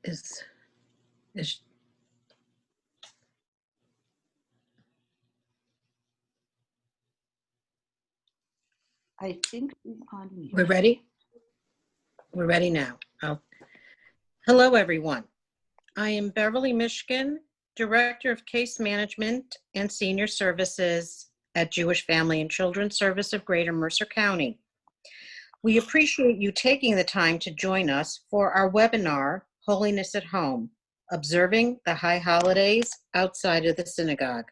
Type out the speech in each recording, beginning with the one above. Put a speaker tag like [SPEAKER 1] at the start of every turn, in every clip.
[SPEAKER 1] Is, is,
[SPEAKER 2] I think she's on mute.
[SPEAKER 1] we're ready? We're ready now. Hello, everyone. I am Beverly Mishkin, Director of Case Management and Senior Services at Jewish Family and Children's Service of Greater Mercer County. We appreciate you taking the time to join us for our webinar, Holiness at Home, Observing the High Holidays Outside of the Synagogue.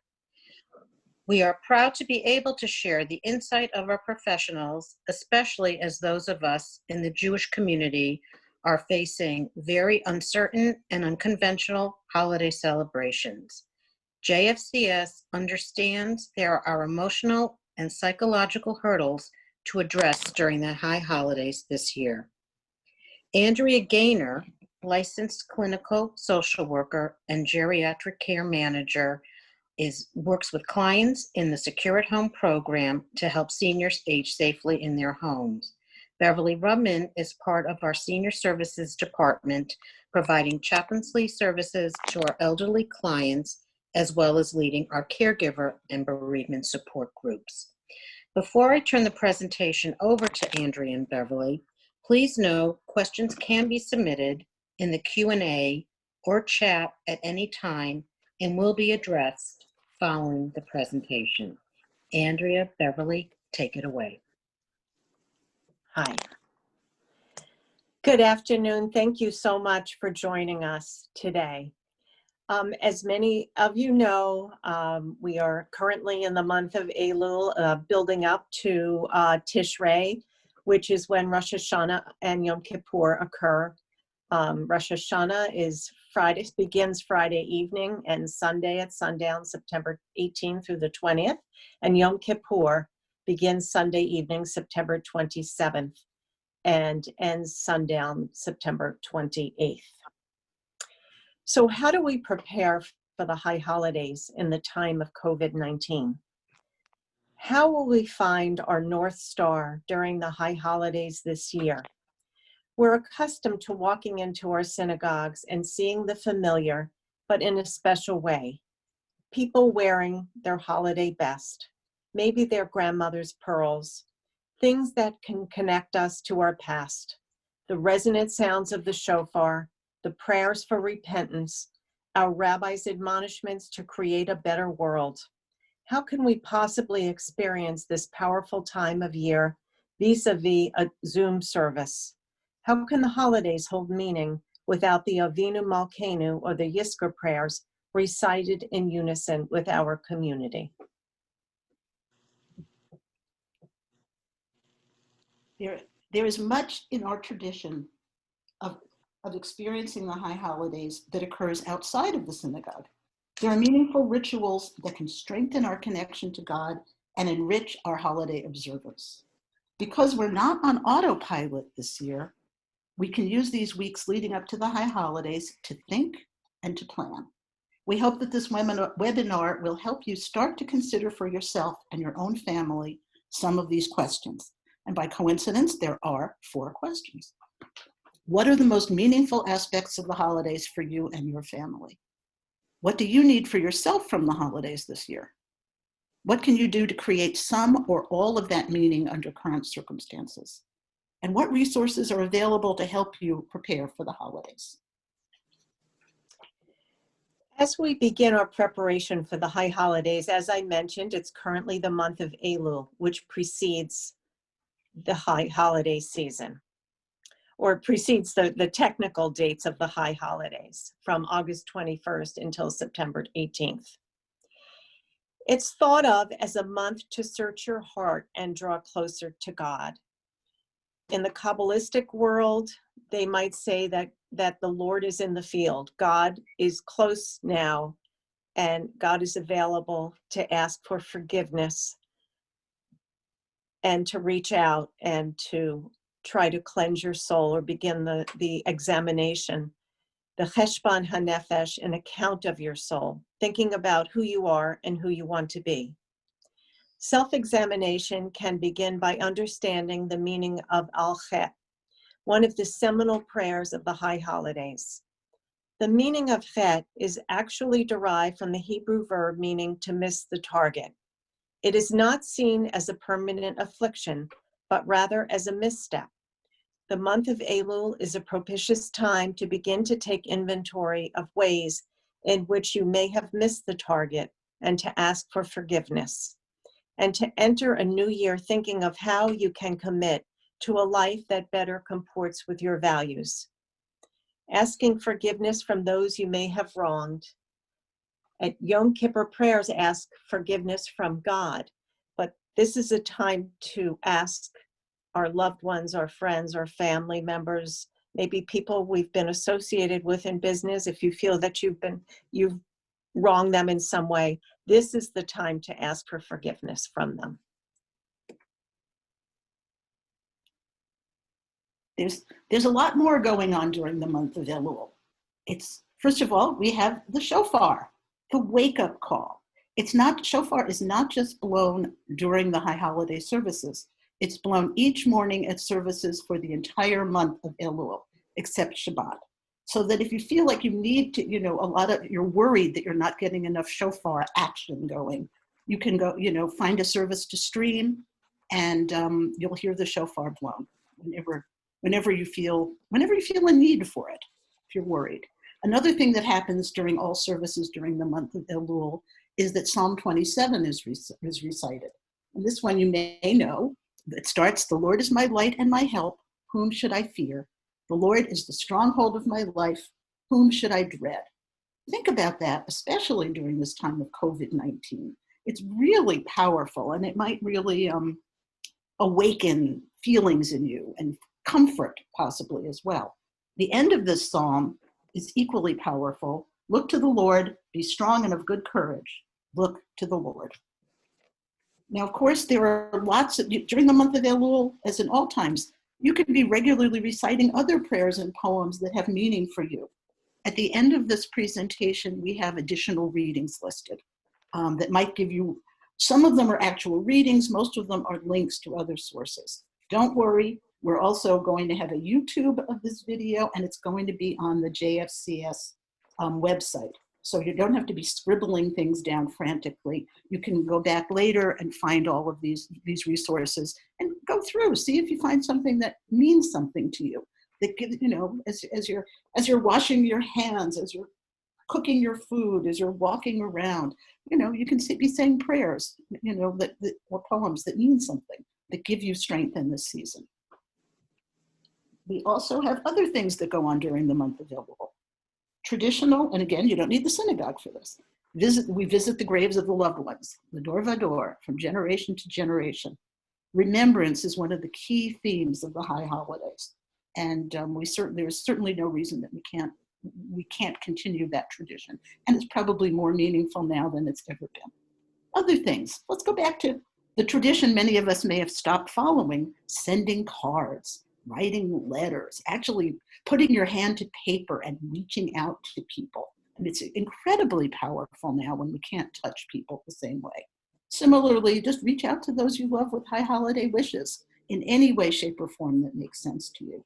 [SPEAKER 1] We are proud to be able to share the insight of our professionals, especially as those of us in the Jewish community are facing very uncertain and unconventional holiday celebrations. JFCS understands there are emotional and psychological hurdles to address during the high holidays this year. Andrea Gaynor, licensed clinical social worker and geriatric care manager, works with clients in the Secure at Home program to help seniors age safely in their homes. Beverly Rubman is part of our senior services department, providing chaplaincy services to our elderly clients, as well as leading our caregiver and bereavement support groups. Before I turn the presentation over to Andrea and Beverly, please know questions can be submitted in the Q&A or chat at any time and will be addressed following the presentation. Andrea, Beverly, take it away.
[SPEAKER 3] Hi. Good afternoon. Thank you so much for joining us today. As many of you know, we are currently in the month of Elul, building up to Tishrei, which is when Rosh Hashanah and Yom Kippur occur. Rosh Hashanah begins Friday evening and Sunday at sundown, September 18th through the 20th, and Yom Kippur begins Sunday evening, September 27th, and ends sundown, September 28th. So how do we prepare for the high holidays in the time of COVID-19? How will we find our North Star during the high holidays this year? We're accustomed to walking into our synagogues and seeing the familiar, but in a special way. People wearing their holiday best, maybe their grandmother's pearls, things that can connect us to our past, the resonant sounds of the shofar, the prayers for repentance, our rabbi's admonishments to create a better world. How can we possibly experience this powerful time of year vis-a-vis a Zoom service? How can the holidays hold meaning without the Avinu Malkeinu or the Yizkor prayers recited in unison with our community?
[SPEAKER 2] There is much in our tradition of experiencing the high holidays that occurs outside of the synagogue. There are meaningful rituals that can strengthen our connection to God and enrich our holiday observance. Because we're not on autopilot this year, we can use these weeks leading up to the high holidays to think and to plan. We hope that this webinar will help you start to consider for yourself and your own family some of these questions. And by coincidence, there are 4 questions. What are the most meaningful aspects of the holidays for you and your family? What do you need for yourself from the holidays this year? What can you do to create some or all of that meaning under current circumstances? And what resources are available to help you prepare for the holidays?
[SPEAKER 3] As we begin our preparation for the high holidays, as I mentioned, it's currently the month of Elul, which precedes the high holiday season, or precedes the technical dates of the high holidays from August 21st until September 18th. It's thought of as a month to search your heart and draw closer to God. In the Kabbalistic world, they might say that the Lord is in the field. God is close now, and God is available to ask for forgiveness and to reach out and to try to cleanse your soul or begin the examination, the cheshbon hanefesh, an account of your soul, thinking about who you are and who you want to be. Self-examination can begin by understanding the meaning of Al Chet, one of the seminal prayers of the high holidays. The meaning of chet is actually derived from the Hebrew verb meaning to miss the target. It is not seen as a permanent affliction, but rather as a misstep. The month of Elul is a propitious time to begin to take inventory of ways in which you may have missed the target and to ask for forgiveness, and to enter a new year thinking of how you can commit to a life that better comports with your values. Asking forgiveness from those you may have wronged. At Yom Kippur prayers ask forgiveness from God, but this is a time to ask our loved ones, our friends, our family members, maybe people we've been associated with in business. If you feel that you've wronged them in some way, this is the time to ask for forgiveness from them.
[SPEAKER 2] There's a lot more going on during the month of Elul. It's, first of all, we have the shofar, the wake-up call. Shofar is not just blown during the high holiday services. It's blown each morning at services for the entire month of Elul, except Shabbat. So that if you feel like you need to, you're worried that you're not getting enough shofar action going, you can go, find a service to stream, and you'll hear the shofar blown whenever you feel a need for it, if you're worried. Another thing that happens during all services during the month of Elul is that Psalm 27 is recited. And this one you may know. It starts, "The Lord is my light and my help. Whom should I fear? The Lord is the stronghold of my life. Whom should I dread?" Think about that, especially during this time of COVID-19. It's really powerful, and it might really awaken feelings in you and comfort possibly as well. The end of this psalm is equally powerful. "Look to the Lord, be strong and of good courage. Look to the Lord." Now, of course, there are during the month of Elul, as in all times, you can be regularly reciting other prayers and poems that have meaning for you. At the end of this presentation, we have additional readings listed that might give you, some of them are actual readings, most of them are links to other sources. Don't worry, we're also going to have a YouTube of this video, and it's going to be on the JFCS website. So you don't have to be scribbling things down frantically. You can go back later and find all of these resources and go through, see if you find something that means something to you. That gives, as you're washing your hands, as you're cooking your food, as you're walking around, you can be saying prayers, or poems that mean something, that give you strength in this season. We also have other things that go on during the month of Elul. Traditional, and again, you don't need the synagogue for this. We visit the graves of the loved ones, the Dor Vador, from generation to generation. Remembrance is one of the key themes of the high holidays. And there's certainly no reason that we can't continue that tradition. And it's probably more meaningful now than it's ever been. Other things, let's go back to the tradition many of us may have stopped following: sending cards, writing letters, actually putting your hand to paper and reaching out to people. And it's incredibly powerful now when we can't touch people the same way. Similarly, just reach out to those you love with high holiday wishes in any way, shape, or form that makes sense to you.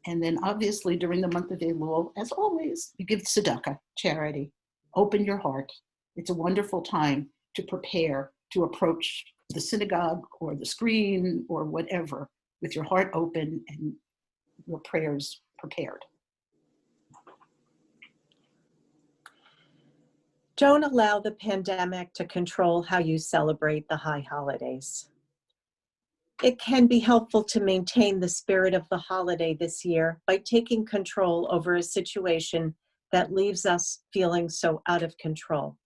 [SPEAKER 2] And then obviously during the month of Elul, as always, you give tzedakah, charity. Open your heart. It's a wonderful time to prepare to approach the synagogue or the screen or whatever with your heart open and your prayers prepared.
[SPEAKER 3] Don't allow the pandemic to control how you celebrate the high holidays. It can be helpful to maintain the spirit of the holiday this year by taking control over a situation that leaves us feeling so out of control.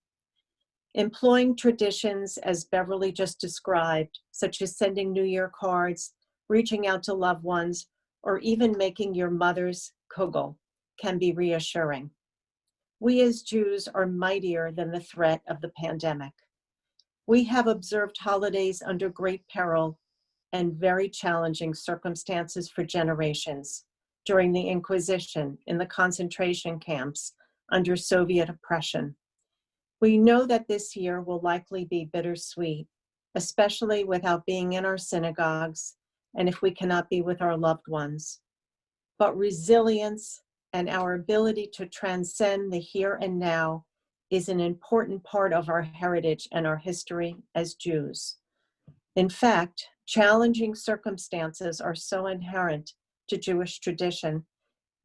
[SPEAKER 3] Employing traditions, as Beverly just described, such as sending New Year cards, reaching out to loved ones, or even making your mother's kugel, can be reassuring. We as Jews are mightier than the threat of the pandemic. We have observed holidays under great peril and very challenging circumstances for generations during the Inquisition, in the concentration camps, under Soviet oppression. We know that this year will likely be bittersweet, especially without being in our synagogues and if we cannot be with our loved ones. But resilience, and our ability to transcend the here and now is an important part of our heritage and our history as Jews. In fact, challenging circumstances are so inherent to Jewish tradition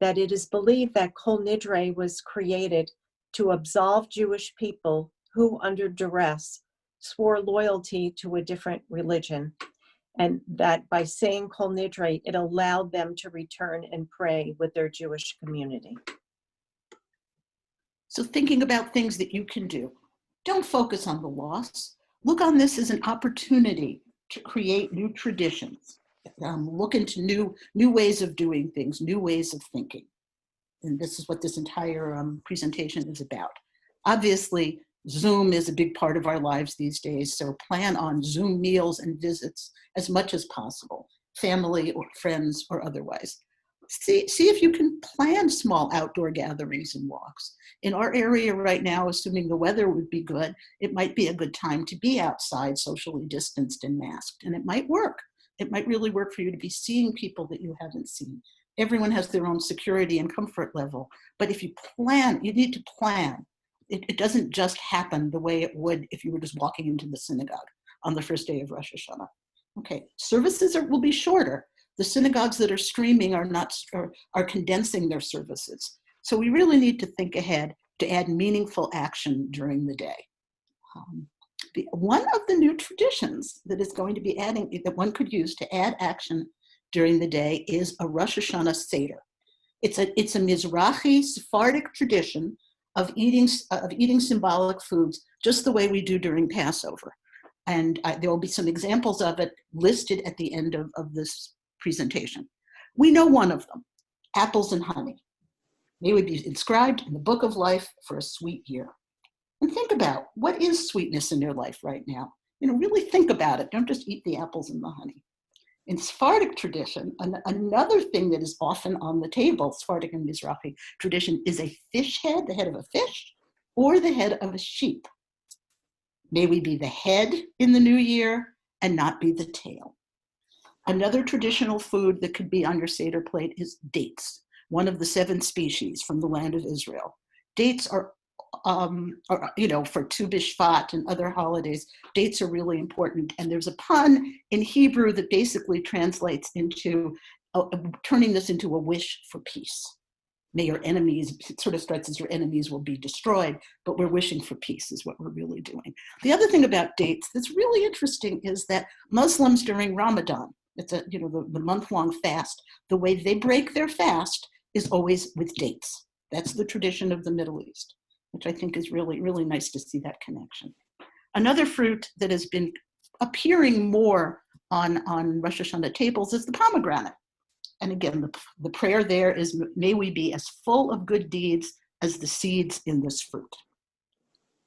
[SPEAKER 3] that it is believed that Kol Nidre was created to absolve Jewish people who, under duress, swore loyalty to a different religion, and that by saying Kol Nidre, it allowed them to return and pray with their Jewish community.
[SPEAKER 2] So thinking about things that you can do. Don't focus on the loss. Look on this as an opportunity to create new traditions. Look into new ways of doing things, new ways of thinking. And this is what this entire presentation is about. Obviously, Zoom is a big part of our lives these days, so plan on Zoom meals and visits as much as possible, family or friends or otherwise. See if you can plan small outdoor gatherings and walks. In our area right now, assuming the weather would be good, it might be a good time to be outside, socially distanced and masked, and it might work. It might really work for you to be seeing people that you haven't seen. Everyone has their own security and comfort level, but if you plan, you need to plan. It doesn't just happen the way it would if you were just walking into the synagogue on the first day of Rosh Hashanah. Okay, services will be shorter. The synagogues that are streaming are condensing their services. So we really need to think ahead to add meaningful action during the day. One of the new traditions that is going to be adding, that one could use to add action during the day, is a Rosh Hashanah Seder. It's a Mizrahi Sephardic tradition of eating symbolic foods just the way we do during Passover. And there will be some examples of it listed at the end of this presentation. We know one of them, apples and honey. They would be inscribed in the book of life for a sweet year. And think about, what is sweetness in your life right now? Really think about it. Don't just eat the apples and the honey. In Sephardic tradition, another thing that is often on the table, Sephardic and Mizrahi tradition, is a fish head, the head of a fish, or the head of a sheep. May we be the head in the new year and not be the tail. Another traditional food that could be on your Seder plate is dates, one of the 7 species from the land of Israel. Dates are for Tu B'Shvat and other holidays, dates are really important. And there's a pun in Hebrew that basically translates into turning this into a wish for peace. May your enemies, it sort of starts as your enemies will be destroyed, but we're wishing for peace is what we're really doing. The other thing about dates that's really interesting is that Muslims during Ramadan, it's the month-long fast, the way they break their fast is always with dates. That's the tradition of the Middle East, which I think is really, really nice to see that connection. Another fruit that has been appearing more on Rosh Hashanah tables is the pomegranate. And again, the prayer there is, may we be as full of good deeds as the seeds in this fruit.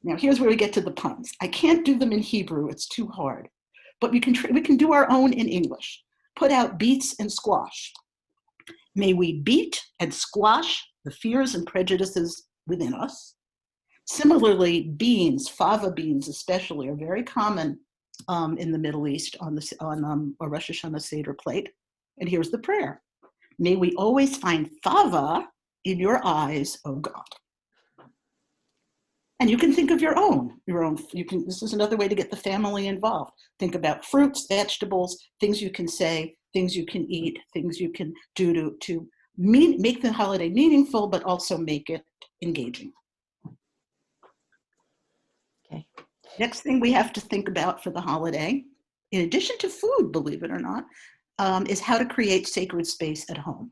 [SPEAKER 2] Now, here's where we get to the puns. I can't do them in Hebrew, it's too hard. But we can do our own in English. Put out beets and squash. May we beat and squash the fears and prejudices within us. Similarly, beans, fava beans especially, are very common in the Middle East on a Rosh Hashanah Seder plate. And here's the prayer. May we always find fava in your eyes, O God. And you can think of your own. This is another way to get the family involved. Think about fruits, vegetables, things you can say, things you can eat, things you can do to make the holiday meaningful, but also make it engaging.
[SPEAKER 3] Okay.
[SPEAKER 2] Next thing we have to think about for the holiday, in addition to food, believe it or not, is how to create sacred space at home.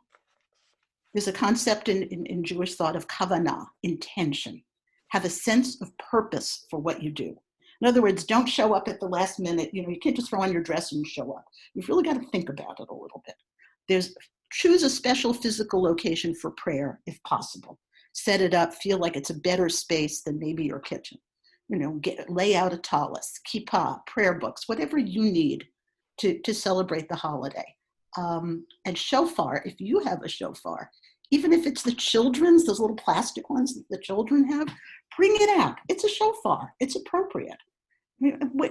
[SPEAKER 2] There's a concept in Jewish thought of kavanah, intention. Have a sense of purpose for what you do. In other words, don't show up at the last minute. You can't just throw on your dress and show up. You've really got to think about it a little bit. Choose a special physical location for prayer if possible. Set it up, feel like it's a better space than maybe your kitchen. Lay out a tallis, kippah, prayer books, whatever you need to celebrate the holiday. And shofar, if you have a shofar, even if it's the children's, those little plastic ones that the children have, bring it out. It's a shofar. It's appropriate.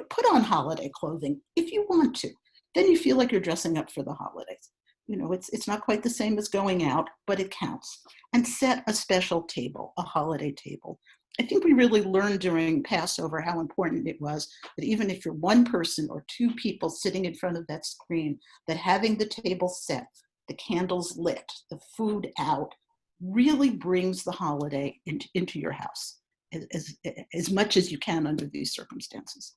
[SPEAKER 2] Put on holiday clothing if you want to. Then you feel like you're dressing up for the holidays. You know, it's not quite the same as going out, but it counts. And set a special table, a holiday table. I think we really learned during Passover how important it was that even if you're one person or two people sitting in front of that screen, that having the table set, the candles lit, the food out, really brings the holiday into your house as much as you can under these circumstances.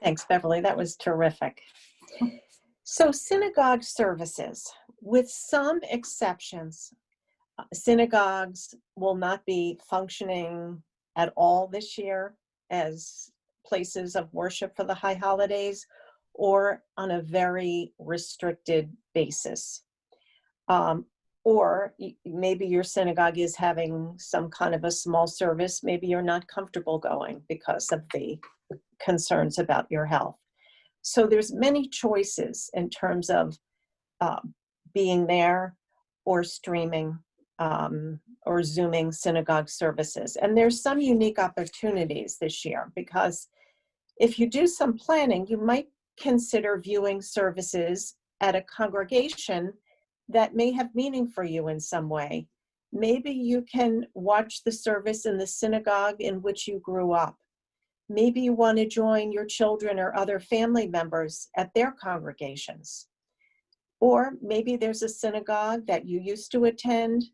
[SPEAKER 3] Thanks, Beverly. That was terrific. So synagogue services, with some exceptions, synagogues will not be functioning at all this year as places of worship for the high holidays, or on a very restricted basis. Or maybe your synagogue is having some kind of a small service. Maybe you're not comfortable going because of the concerns about your health. So there's many choices in terms of being there or streaming or Zooming synagogue services. And there's some unique opportunities this year, because if you do some planning, you might consider viewing services at a congregation that may have meaning for you in some way. Maybe you can watch the service in the synagogue in which you grew up. Maybe you want to join your children or other family members at their congregations. Or maybe there's a synagogue that you used to attend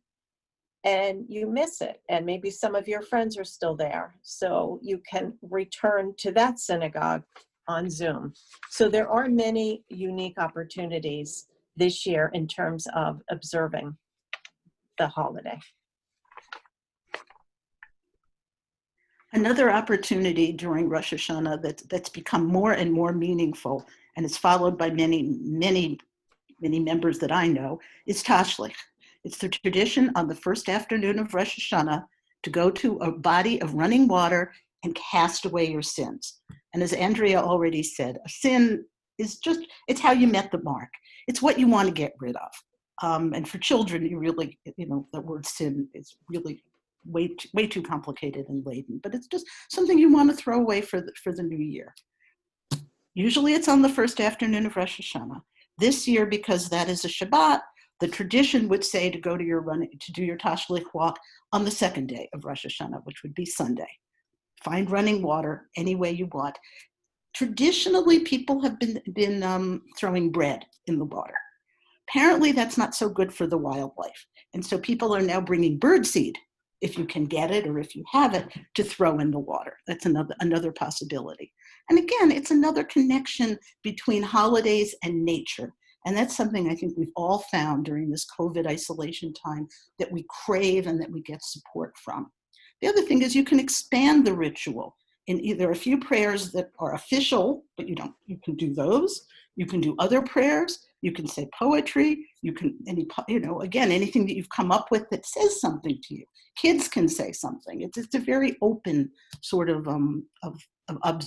[SPEAKER 3] and you miss it, and maybe some of your friends are still there, so you can return to that synagogue on Zoom. So there are many unique opportunities this year in terms of observing the holiday.
[SPEAKER 2] Another opportunity during Rosh Hashanah that's become more and more meaningful, and it's followed by many members that I know, is Tashlich. It's the tradition on the first afternoon of Rosh Hashanah to go to a body of running water and cast away your sins. And as Andrea already said, a sin is it's how you met the mark. It's what you want to get rid of. And for children, you really, the word sin is really way too complicated and laden, but it's just something you want to throw away for the new year. Usually it's on the first afternoon of Rosh Hashanah. This year, because that is a Shabbat, the tradition would say to go to do your Tashlich walk on the second day of Rosh Hashanah, which would be Sunday. Find running water any way you want. Traditionally, people have been throwing bread in the water. Apparently, that's not so good for the wildlife. And so people are now bringing birdseed, if you can get it or if you have it, to throw in the water. That's another possibility. And again, it's another connection between holidays and nature. And that's something I think we've all found during this COVID isolation time that we crave and that we get support from. The other thing is you can expand the ritual in either a few prayers that are official, but you can do those. You can do other prayers. You can say poetry. You can, anything that you've come up with that says something to you. Kids can say something. It's a very open sort of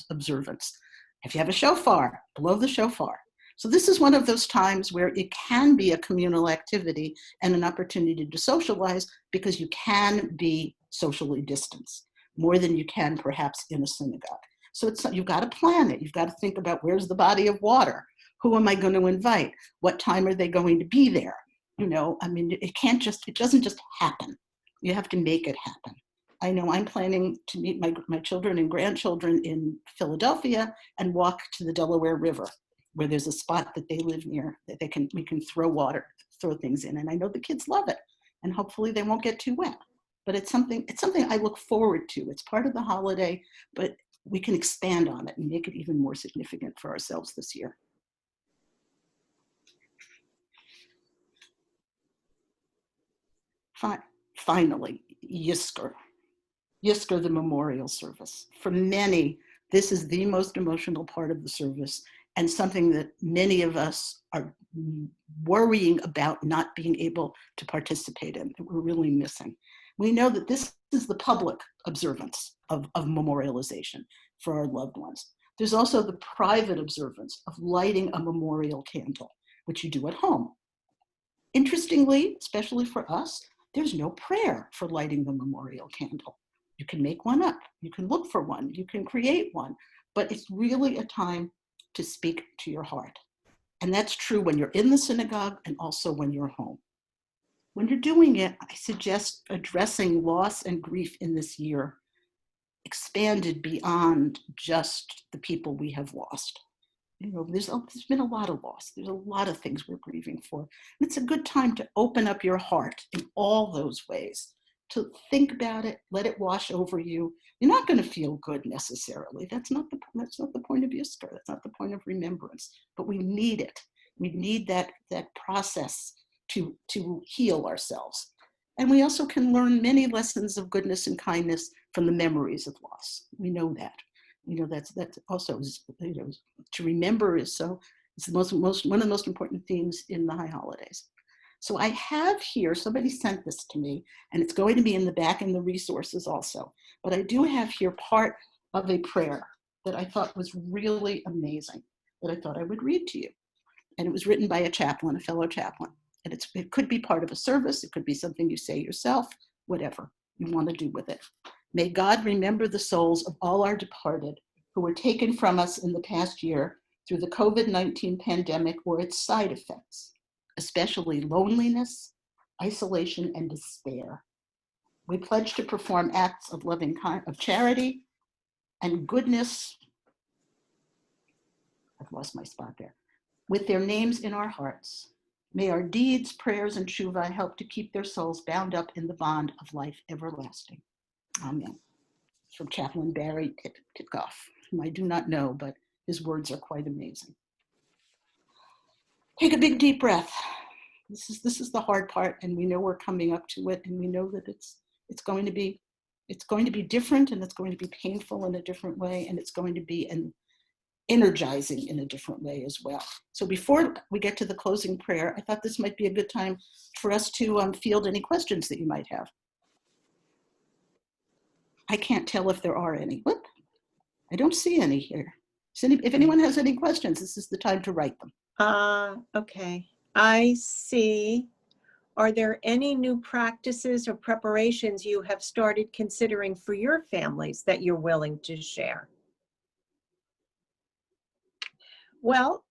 [SPEAKER 2] observance. If you have a shofar, blow the shofar. So this is one of those times where it can be a communal activity and an opportunity to socialize, because you can be socially distanced more than you can perhaps in a synagogue. So you've got to plan it. You've got to think about, where's the body of water? Who am I going to invite? What time are they going to be there? It doesn't just happen. You have to make it happen. I know I'm planning to meet my children and grandchildren in Philadelphia and walk to the Delaware River, where there's a spot that they live near that we can throw things in. And I know the kids love it, and hopefully they won't get too wet. But it's something I look forward to. It's part of the holiday, but we can expand on it and make it even more significant for ourselves this year. Finally, Yisker, the memorial service. For many, this is the most emotional part of the service, and something that many of us are worrying about not being able to participate in, that we're really missing. We know that this is the public observance of memorialization for our loved ones. There's also the private observance of lighting a memorial candle, which you do at home. Interestingly, especially for us, there's no prayer for lighting the memorial candle. You can make one up, you can look for one, you can create one, but it's really a time to speak to your heart. And that's true when you're in the synagogue and also when you're home. When you're doing it, I suggest addressing loss and grief in this year expanded beyond just the people we have lost. There's been a lot of loss. There's a lot of things we're grieving for. And it's a good time to open up your heart in all those ways, to think about it, let it wash over you. You're not going to feel good necessarily. That's not the point of Easter. That's not the point of remembrance. But we need it. We need that process to heal ourselves. And we also can learn many lessons of goodness and kindness from the memories of loss. We know that. That's also, to remember is one of the most important themes in the high holidays. So I have here, somebody sent this to me, and it's going to be in the back in the resources also. But I do have here part of a prayer that I thought was really amazing, that I thought I would read to you. And it was written by a chaplain, a fellow chaplain. And it could be part of a service. It could be something you say yourself, whatever you want to do with it. May God remember the souls of all our departed who were taken from us in the past year through the COVID-19 pandemic or its side effects, especially loneliness, isolation, and despair. We pledge to perform acts of of charity and goodness. I've lost my spot there. With their names in our hearts. May our deeds, prayers, and tshuva help to keep their souls bound up in the bond of life everlasting. Amen. It's from Chaplain Barry Titkoff, whom I do not know, but his words are quite amazing. Take a big deep breath. This is the hard part, and we know we're coming up to it, and we know that it's going to be different, and it's going to be painful in a different way, and it's going to be energizing in a different way as well. So before we get to the closing prayer, I thought this might be a good time for us to field any questions that you might have. I can't tell if there are any. Whoop, I don't see any here. If anyone has any questions, this is the time to write them.
[SPEAKER 3] Okay. I see. Are there any new practices or preparations you have started considering for your families that you're willing to share? Well,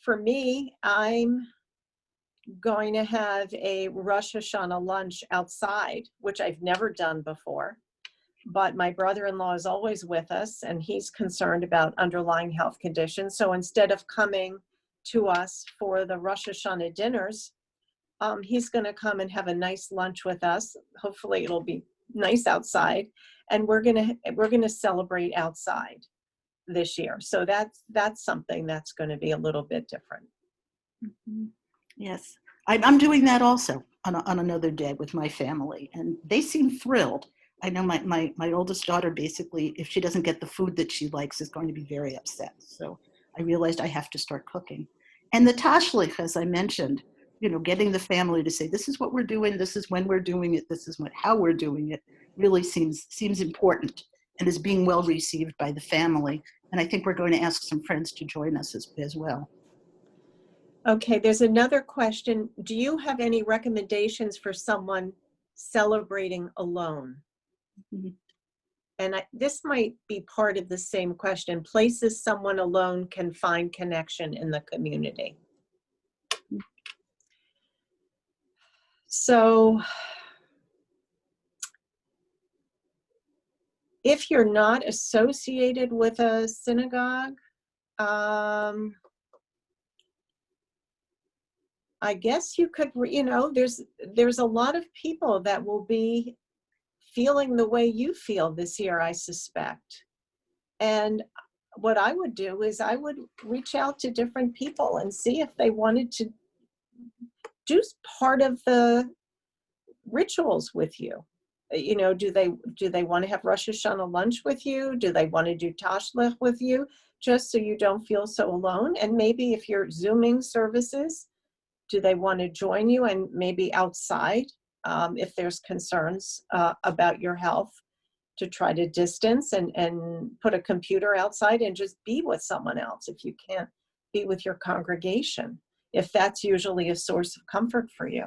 [SPEAKER 3] for me, I'm going to have a Rosh Hashanah lunch outside, which I've never done before. But my brother-in-law is always with us, and he's concerned about underlying health conditions. So instead of coming to us for the Rosh Hashanah dinners, he's going to come and have a nice lunch with us. Hopefully, it'll be nice outside, and we're gonna celebrate outside this year. So that's something that's going to be a little bit different.
[SPEAKER 2] Mm-hmm. Yes, I'm doing that also on another day with my family, and they seem thrilled. I know my oldest daughter, basically, if she doesn't get the food that she likes, is going to be very upset. So I realized I have to start cooking. And the tashlich, as I mentioned, getting the family to say, this is what we're doing, this is when we're doing it, this is how we're doing it, really seems important and is being well received by the family. And I think we're going to ask some friends to join us as well.
[SPEAKER 3] Okay, there's another question. Do you have any recommendations for someone celebrating alone?
[SPEAKER 2] Mm-hmm.
[SPEAKER 3] And this might be part of the same question. Places someone alone can find connection in the community. So if you're not associated with a synagogue, I guess you could, there's a lot of people that will be feeling the way you feel this year, I suspect. And what I would do is I would reach out to different people and see if they wanted to do part of the rituals with you. Do they want to have Rosh Hashanah lunch with you? Do they want to do tashlich with you, just so you don't feel so alone? And maybe if you're Zooming services, do they want to join you, and maybe outside, if there's concerns about your health, to try to distance and put a computer outside and just be with someone else if you can't be with your congregation, if that's usually a source of comfort for you.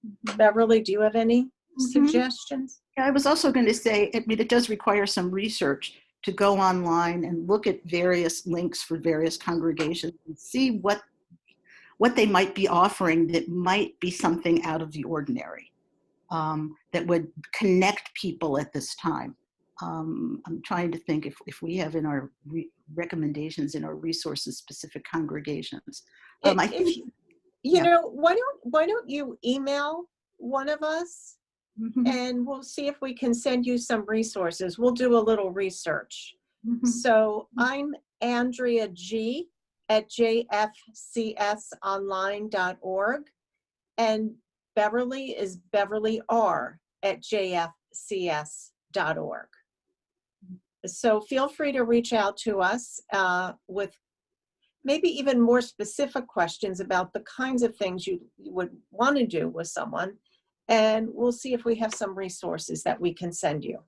[SPEAKER 3] Mm-hmm. Beverly, do you have any suggestions?
[SPEAKER 2] Yeah, I was also going to say, it does require some research to go online and look at various links for various congregations and see what they might be offering that might be something out of the ordinary, that would connect people at this time. I'm trying to think if we have in our recommendations in our resources specific congregations. I think,
[SPEAKER 3] You
[SPEAKER 2] yeah.
[SPEAKER 3] know, why don't you email one of us and we'll see if we can send you some resources. We'll do a little research. So I'm Andrea G at jfcsonline.org, and Beverly is Beverly R at jfcs.org. So feel free to reach out to us with maybe even more specific questions about the kinds of things you would want to do with someone. And we'll see if we have some resources that we can send you.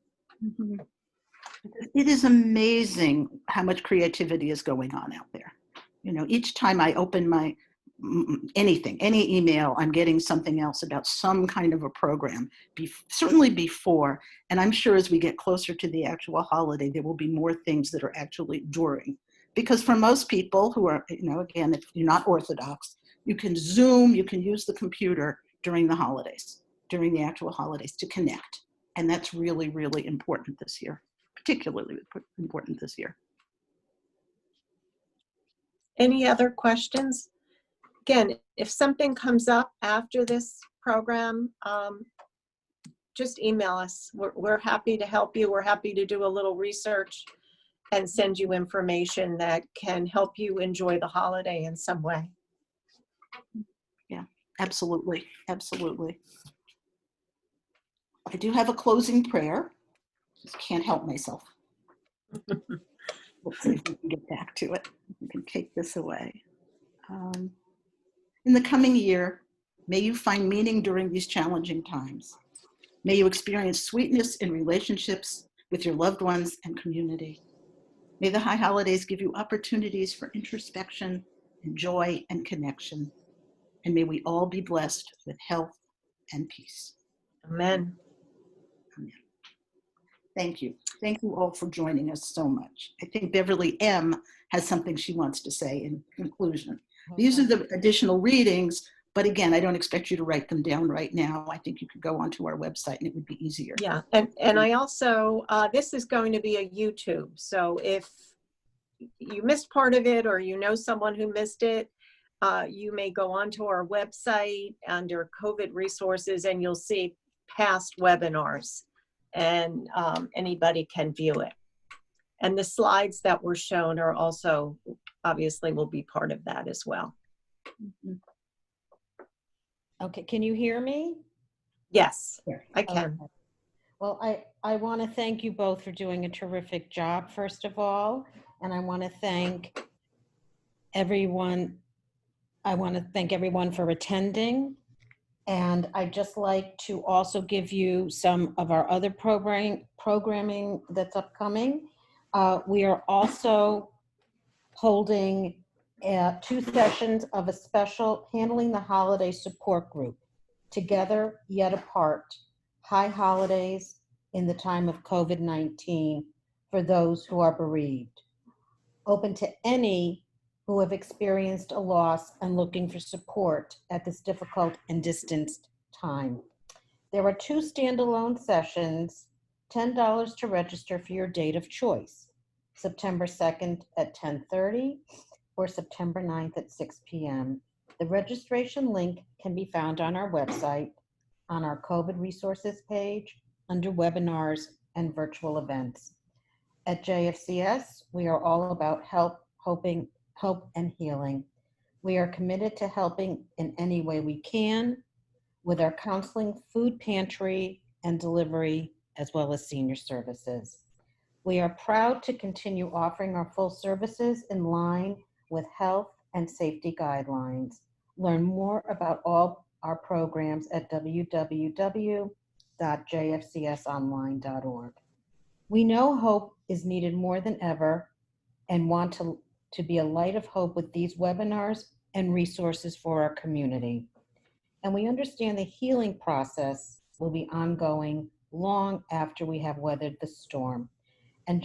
[SPEAKER 2] It is amazing how much creativity is going on out there. You know, each time I open my anything, any email, I'm getting something else about some kind of a program, certainly before. And I'm sure as we get closer to the actual holiday, there will be more things that are actually during. Because for most people who are, you know, again, if you're not Orthodox, you can Zoom, you can use the computer during the holidays, during the actual holidays to connect. And that's really, really important this year, particularly important this year.
[SPEAKER 3] Any other questions? Again, if something comes up after this program, just email us. We're happy to help you. We're happy to do a little research and send you information that can help you enjoy the holiday in some way.
[SPEAKER 2] Yeah, absolutely, absolutely. I do have a closing prayer. Just can't help myself. Let's see if we can get back to it. We can take this away. In the coming year, may you find meaning during these challenging times. May you experience sweetness in relationships with your loved ones and community. May the high holidays give you opportunities for introspection and joy and connection. And may we all be blessed with health and peace.
[SPEAKER 3] Amen.
[SPEAKER 2] Amen. Thank you. Thank you all for joining us so much. I think Beverly M. has something she wants to say in conclusion. These are the additional readings, but again, I don't expect you to write them down right now. I think you could go onto our website and it would be easier.
[SPEAKER 3] Yeah, and I also, this is going to be a YouTube. So if you missed part of it or you know someone who missed it, you may go onto our website under COVID resources and you'll see past webinars, and anybody can view it. And the slides that were shown are also, obviously, will be part of that as well.
[SPEAKER 1] Okay, can you hear me?
[SPEAKER 3] Yes,
[SPEAKER 2] Yeah.
[SPEAKER 3] I can.
[SPEAKER 1] Okay. Well, I want to thank you both for doing a terrific job, first of all. And I want to thank everyone. I want to thank everyone for attending. And I'd just like to also give you some of our other programming that's upcoming. We are also holding 2 sessions of a special Handling the Holiday support group, Together Yet Apart, High Holidays in the Time of COVID-19 for those who are bereaved. Open to any who have experienced a loss and looking for support at this difficult and distanced time. There are 2 standalone sessions, $10 to register for your date of choice, September 2nd at 10:30 or September 9th at 6 p.m. The registration link can be found on our website, on our COVID resources page, under webinars and virtual events. At JFCS, we are all about hope and healing. We are committed to helping in any way we can with our counseling, food pantry, and delivery, as well as senior services. We are proud to continue offering our full services in line with health and safety guidelines. Learn more about all our programs at www.jfcsonline.org. We know hope is needed more than ever and want to be a light of hope with these webinars and resources for our community. And we understand the healing process will be ongoing long after we have weathered the storm. And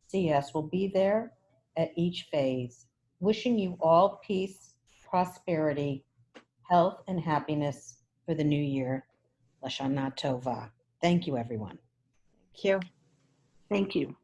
[SPEAKER 4] CS will be there at each phase. Wishing you all peace, prosperity, health, and happiness for the new year. Lashana Tova. Thank you, everyone.
[SPEAKER 3] Thank you.
[SPEAKER 2] Thank you.